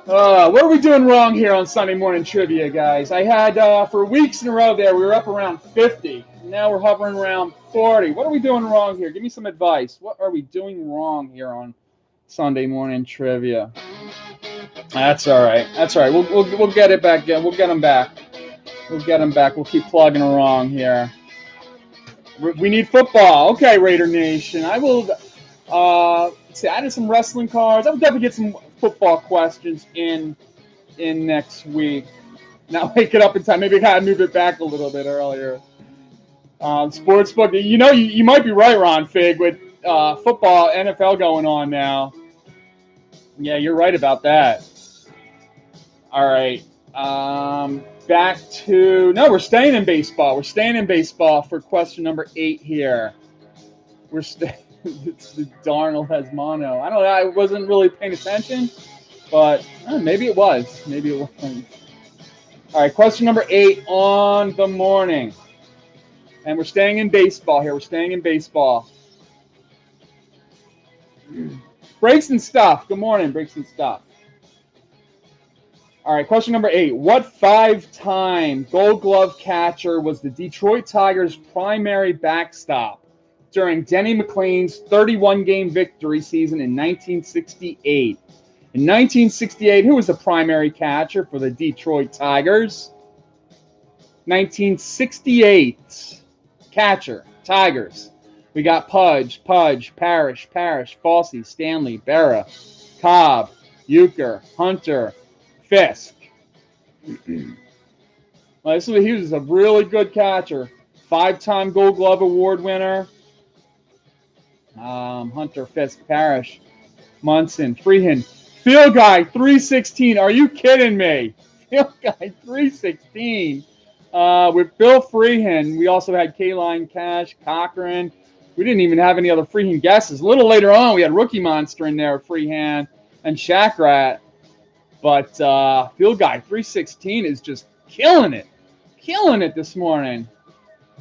What are we doing wrong here on Sunday morning trivia, guys? I had, for weeks in a row there, we were up around 50. Now we're hovering around 40. What are we doing wrong here? Give me some advice. What are we doing wrong here on Sunday morning trivia? That's all right. That's all right. We'll get it back. We'll get them back. We'll get them back. We'll keep plugging along here. We need football. Okay, Raider Nation. I will see. I added some wrestling cards. I will definitely get some football questions in next week. Not wake it up in time. Maybe I gotta move it back a little bit earlier. Sportsbook. You know, you might be right, Ron Fig, with football, NFL going on now. Yeah, you're right about that. All right. Back to we're staying in baseball. We're staying in baseball for question number 8 here. It's the Darnold has mono. I don't know. I wasn't really paying attention, but maybe it was. Maybe it wasn't. All right, question number 8 on the morning. And we're staying in baseball here. We're staying in baseball. Breaks and Stuff. Good morning, Breaks and Stuff. All right, question number 8. What 5-time Gold Glove catcher was the Detroit Tigers' primary backstop during Denny McLain's 31-game victory season in 1968? In 1968, who was the primary catcher for the Detroit Tigers? 1968 catcher, Tigers. We got Pudge, Parrish, Fossey, Stanley, Berra, Cobb, Euchre, Hunter, Fisk. Well, he was a really good catcher. 5-time Gold Glove Award winner. Hunter, Fisk, Parrish, Munson, Freehan. Field Guy, 316. Are you kidding me? Field Guy, 316. With Bill Freehan, we also had Kaline Cash, Cochran. We didn't even have any other Freehan guesses. A little later on, we had Rookie Monster in there, Freehan and Shack Rat. But Field Guy 316 is just killing it this morning.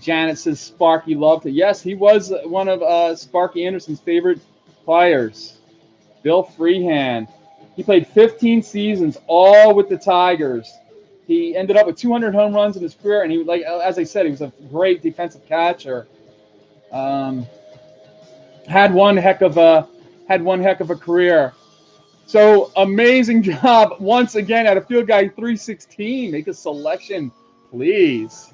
Janet says Sparky loved it. Yes, he was one of Sparky Anderson's favorite players. Bill Freehan. He played 15 seasons, all with the Tigers. He ended up with 200 home runs in his career, and he, like as I said, he was a great defensive catcher. Had one heck of a had one heck of a career. So amazing job once again at a Field Guy 316. Make a selection, please.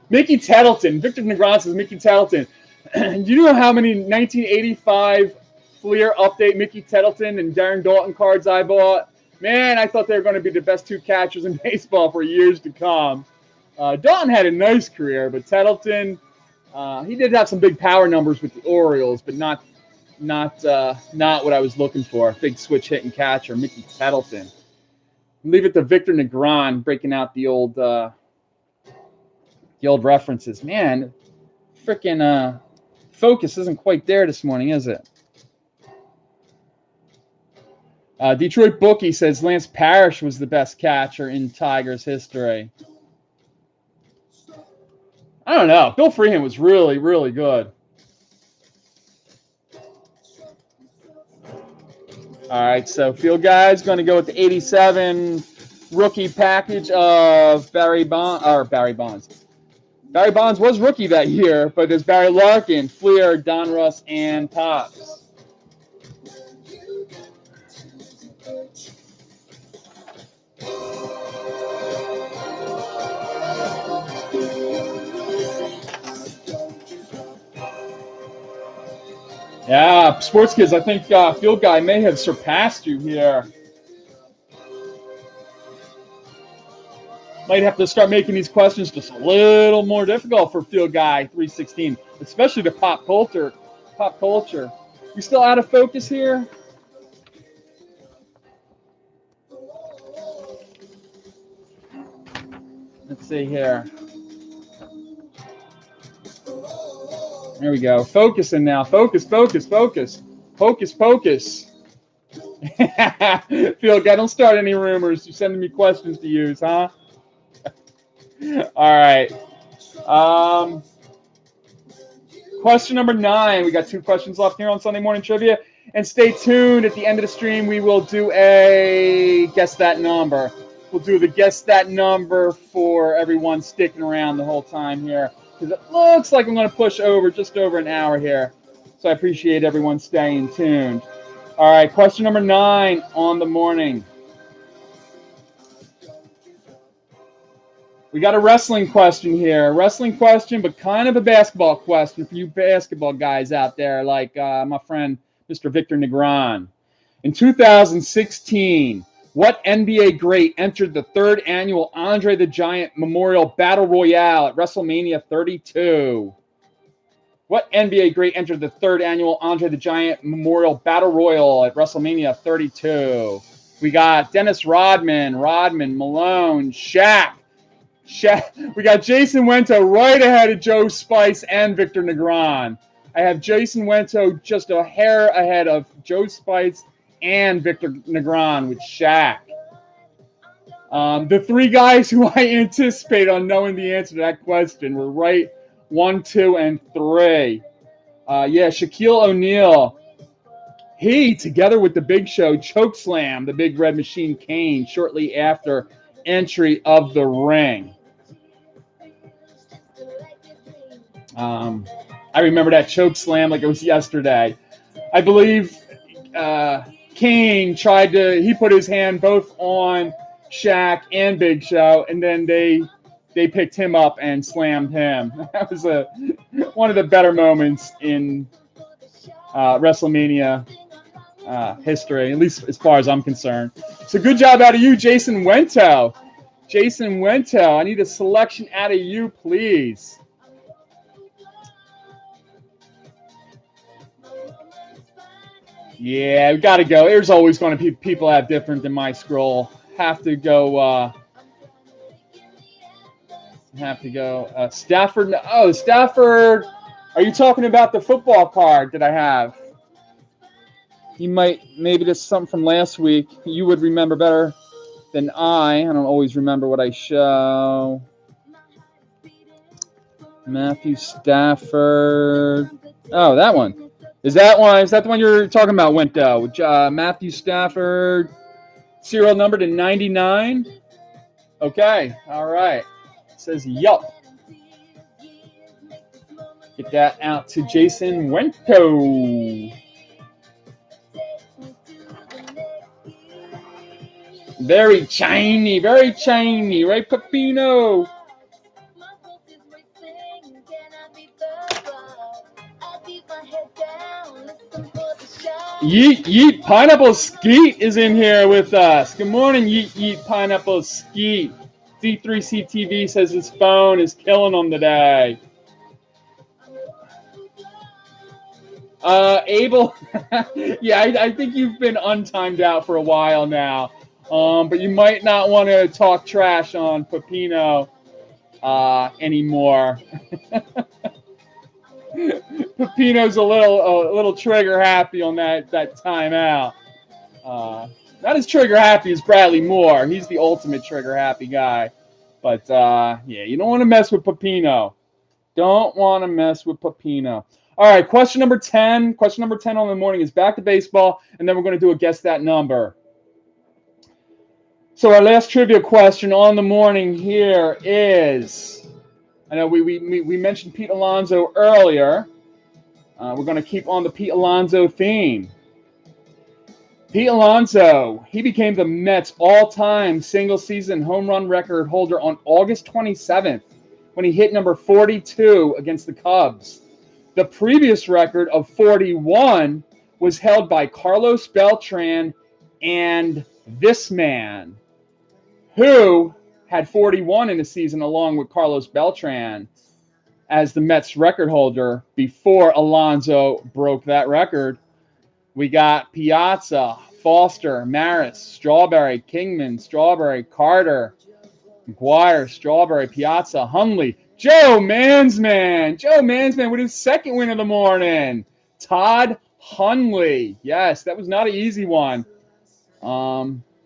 Mickey Tettleton. Victor Negron says Mickey Tettleton. Do you know how many 1985 Fleer update Mickey Tettleton and Darren Dalton cards I bought? Man, I thought they were going to be the best two catchers in baseball for years to come. Dalton had a nice career, but Tettleton, he did have some big power numbers with the Orioles, but not what I was looking for. Big switch hitting catcher, Mickey Tettleton. Leave it to Victor Negron breaking out the old references. Man, freaking focus isn't quite there this morning, is it? Detroit Bookie says Lance Parrish was the best catcher in Tigers history. I don't know. Bill Freehan was really, really good. All right, so Field Guy's going to go with the 87 rookie package of Barry Bonds. Barry Bonds was rookie that year, but there's Barry Larkin, Fleer, Donruss, and Topps. Yeah, Sports Kids, I think Field Guy may have surpassed you here. Might have to start making these questions just a little more difficult for Field Guy 316, especially the pop culture. You still out of focus here? Let's see here. There we go. Focusing now. Focus. Hocus pocus. Field Guy, don't start any rumors. You're sending me questions to use, huh? All right. Question number 9. We got 2 questions left here on Sunday Morning Trivia. And stay tuned. At the end of the stream, we will do a Guess That Number. We'll do the Guess That Number for everyone sticking around the whole time here, because it looks like I'm going to push just over an hour here. So I appreciate everyone staying tuned. All right, question number 9 on the morning. We got a wrestling question here. Wrestling question, but kind of a basketball question for you basketball guys out there, like my friend Mr. Victor Negron. In 2016, what NBA great entered the 3rd annual Andre the Giant Memorial Battle Royale at WrestleMania 32? What NBA great entered the 3rd annual Andre the Giant Memorial Battle Royal at WrestleMania 32? We got Dennis Rodman, Malone, Shaq. We got Jason Wento right ahead of Joe Spice and Victor Negron. I have Jason Wento just a hair ahead of Joe Spice and Victor Negron with Shaq. The 3 guys who I anticipate on knowing the answer to that question were right 1, 2, and 3. Shaquille O'Neal. He, together with the Big Show, chokeslammed the Big Red Machine Kane shortly after entry of the ring. I remember that choke slam like it was yesterday. I believe Kane he put his hand both on Shaq and Big Show, and then they picked him up and slammed him. That was one of the better moments in WrestleMania history, at least as far as I'm concerned. So good job out of you, Jason Wento. I need a selection out of you, please. Yeah, we got to go. There's always going to be people that different than my scroll. Have to go. Stafford. Oh, Stafford. Are you talking about the football card that I have? Maybe this is something from last week. You would remember better than I. I don't always remember what I show. Matthew Stafford. Oh, that one. Is that the one you're talking about, Wento? Matthew Stafford, serial number to 99. Okay, all right. It says yup. Get that out to Jason Wento. Very shiny, right, Pepino? Yeet Yeet Pineapple Skeet is in here with us. Good morning, Yeet Yeet Pineapple Skeet. D3CTV says his phone is killing him today. Abel, yeah, I think you've been untimed out for a while now. But you might not want to talk trash on Pepino anymore. Pepino's a little trigger happy on that timeout. Not as trigger happy as Bradley Moore. He's the ultimate trigger happy guy. But yeah, you don't want to mess with Pepino. Don't want to mess with Pepino. All right, question number 10. Question number 10 on the morning is back to baseball, and then we're going to do a guess that number. So our last trivia question on the morning here is, I know we mentioned Pete Alonso earlier. We're going to keep on the Pete Alonso theme. Pete Alonso, he became the Mets' all-time single-season home run record holder on August 27th when he hit number 42 against the Cubs. The previous record of 41 was held by Carlos Beltran and this man, who had 41 in a season along with Carlos Beltran as the Mets record holder before Alonso broke that record. We got Piazza, Foster, Maris, Strawberry, Kingman, Strawberry, Carter, McGuire, Strawberry, Piazza, Hundley, Joe Mansman. Joe Mansman with his second win of the morning. Todd Hundley. Yes, that was not an easy one.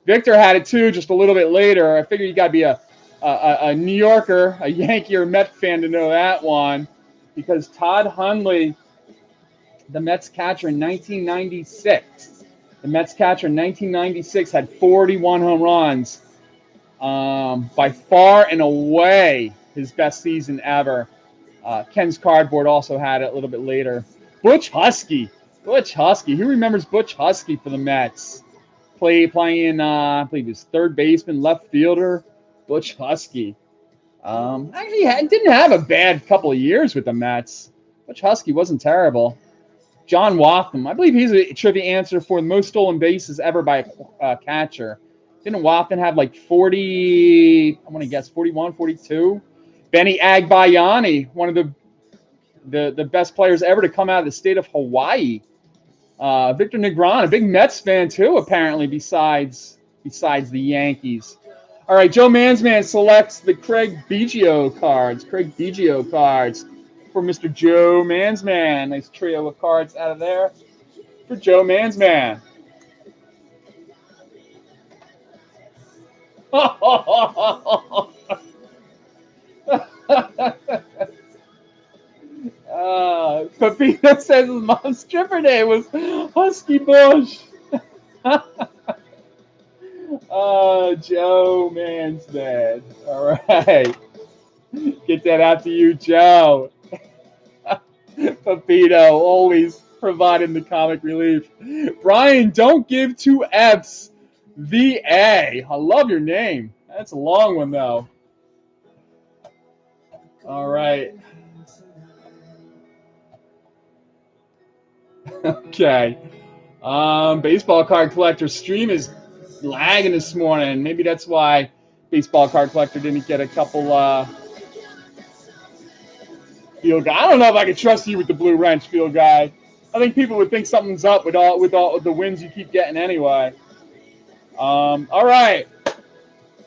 Victor had it too just a little bit later. I figured you got to be a New Yorker, a Yankee or Met fan to know that one, because Todd Hundley, the Mets catcher in 1996. The Mets catcher in 1996 had 41 home runs. By far and away his best season ever. Ken's Cardboard also had it a little bit later. Butch Husky. Who remembers Butch Husky for the Mets? Playing, I believe he was third baseman, left fielder. Butch Husky. Actually, didn't have a bad couple of years with the Mets. Butch Husky wasn't terrible. John Waltham. I believe he's a trivia answer for the most stolen bases ever by a catcher. Didn't Waltham have like 40, I'm going to guess 41, 42? Benny Agbayani, one of the best players ever to come out of the state of Hawaii. Victor Negron, a big Mets fan too, apparently, besides the Yankees. All right, Joe Mansman selects the Craig Biggio cards. For Mr. Joe Mansman. Nice trio of cards out of there for Joe Mansman. Pepino says his mom's stripper name was Husky Bush. Joe Mansman. All right. Get that out to you, Joe. Pepino, always providing the comic relief. Brian, don't give 2 F's. VA. I love your name. That's a long one, though. All right. Okay. Baseball card collector stream is lagging this morning. Maybe that's why baseball card collector didn't get a couple field guy. I don't know if I can trust you with the blue wrench, field guy. I think people would think something's up with all the wins you keep getting anyway. All right.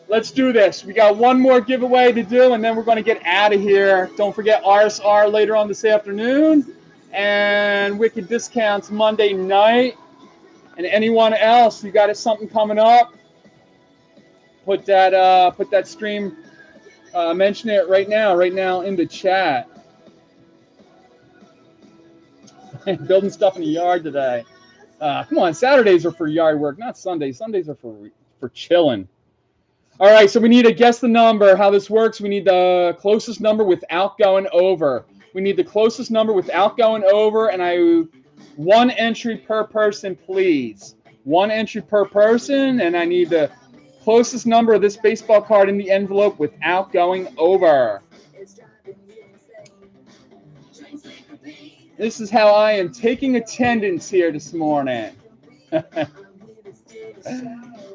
Let's do this. We got one more giveaway to do, and then we're going to get out of here. Don't forget RSR later on this afternoon, and Wicked Discounts Monday night. And anyone else, you got something coming up? Put that stream. Mention it right now in the chat. Building stuff in the yard today. Come on, Saturdays are for yard work, not Sundays. Sundays are for chilling. All right, so we need to guess the number. How this works, we need the closest number without going over. And one entry per person, please. One entry per person, and I need the Closest number of this baseball card in the envelope without going over. This is how I am taking attendance here this morning.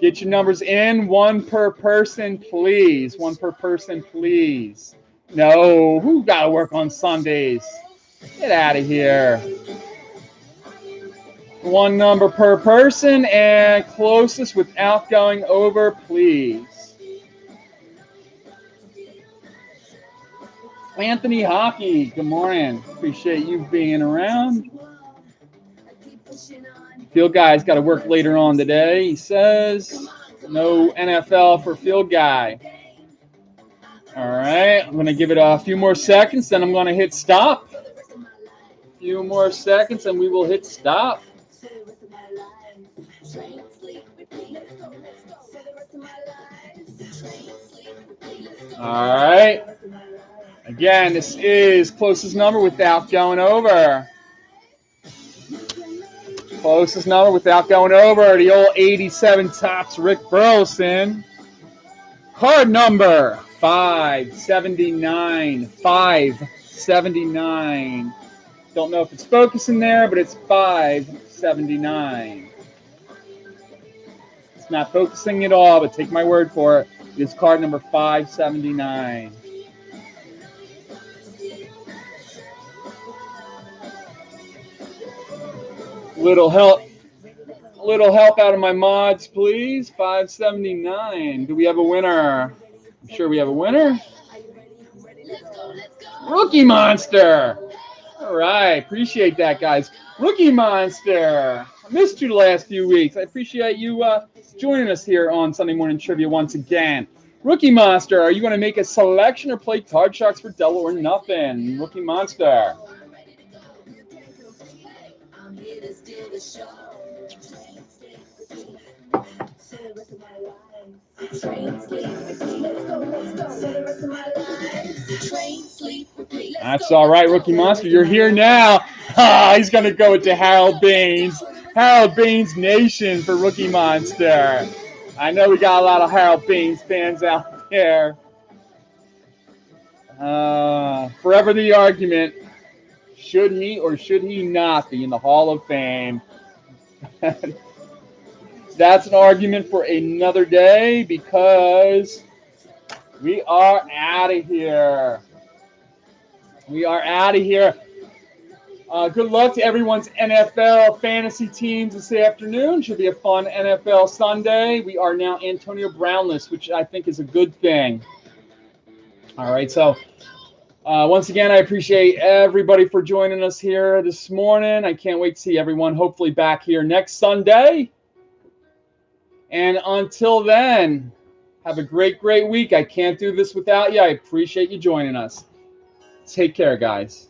Get your numbers in. One per person, please. One per person, please. No, who got to work on Sundays? Get out of here. One number per person and closest without going over, please. Anthony Hockey, good morning. Appreciate you being around. Field Guy's got to work later on today, he says. No NFL for Field Guy. All right, I'm going to give it a few more seconds, then I'm going to hit stop. A few more seconds, and we will hit stop. All right. Again, this is closest number without going over. Closest number without going over. The old 87 Topps Rick Burleson. Card number 579. 579. Don't know if it's focusing there, but it's 579. It's not focusing at all, but take my word for it. It's card number 579. Little help out of my mods, please. 579. Do we have a winner? I'm sure we have a winner. Rookie Monster. All right. Appreciate that, guys. Rookie Monster. I missed you the last few weeks. I appreciate you joining us here on Sunday Morning Trivia once again. Rookie Monster, are you going to make a selection or play Card Sharks for double or nothing? Rookie Monster. That's all right, Rookie Monster. You're here now. He's going to go into Harold Baines. Harold Baines Nation for Rookie Monster. I know we got a lot of Harold Baines fans out there. Forever the argument. Should he or should he not be in the Hall of Fame? That's an argument for another day because we are out of here. We are out of here. Good luck to everyone's NFL fantasy teams this afternoon. Should be a fun NFL Sunday. We are now Antonio Brownless, which I think is a good thing. All right, so once again, I appreciate everybody for joining us here this morning. I can't wait to see everyone hopefully back here next Sunday. And until then, have a great week. I can't do this without you. I appreciate you joining us. Take care, guys.